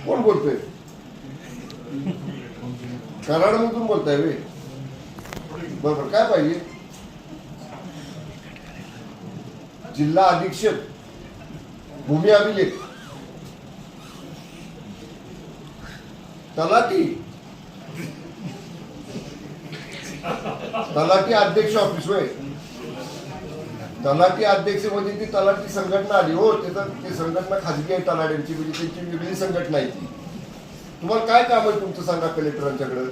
कोण बोलतोय? कराडमधून बोलताय वे? बरोबर, काय पाहिजे? जिल्हा अधीक्षक, भूमी अभिलेख, तलाठी, तलाठी अध्यक्ष ऑफिस होय. तलाठी अध्यक्ष म्हणजे ती तलाठी संघटना आली हो. ते संघटना खाजगी आहे तलाट्यांची, म्हणजे त्यांची वेगळी संघटना आहे ती. तुम्हाला काय काम आहे तुमचं सांगा कलेक्टरांच्याकडे?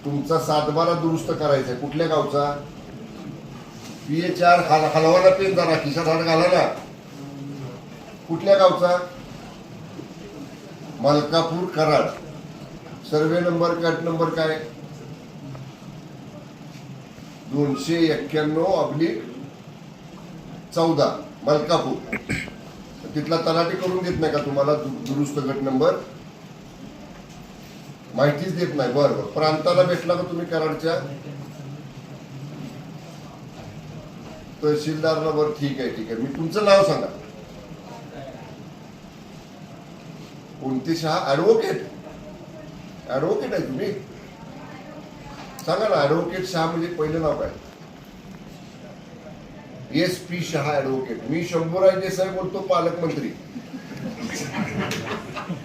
तुमचा 7/12 दुरुस्त करायचा आहे. कुठल्या गावचा? PA4 हलवाना पेन जरा खिशात हात घाला ना. कुठल्या गावचा? Malkapur Karad. Survey number cut number काय? 291/14 मलकापूर. तिथला तलाठी करून देत नाही का तुम्हाला दुरुस्त गट नंबर? माहितीच देत नाही. बरं, प्रांताला भेटला का तुम्ही कराडच्या तहसीलदारला? बरं, ठीक आहे ठीक आहे. मी तुमचं नाव सांगा. कोणते शहा? ऍडव्होकेट? ऍडव्होकेट आहे तुम्ही? सांगा ना, ऍडव्होकेट शहा म्हणजे पहिलं नाव काय? SP Shah advocate. मी शंभूराज देसाई बोलतो, पालकमंत्री.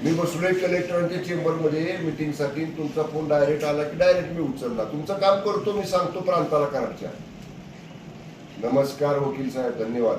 मी बसलोय कलेक्टरांच्या चेंबरमध्ये मीटिंगसाठी. तुमचा फोन डायरेक्ट आला की डायरेक्ट मी उचलला. तुमचं काम करतो मी, सांगतो प्रांताला कराडच्या. नमस्कार वकील साहेब, धन्यवाद.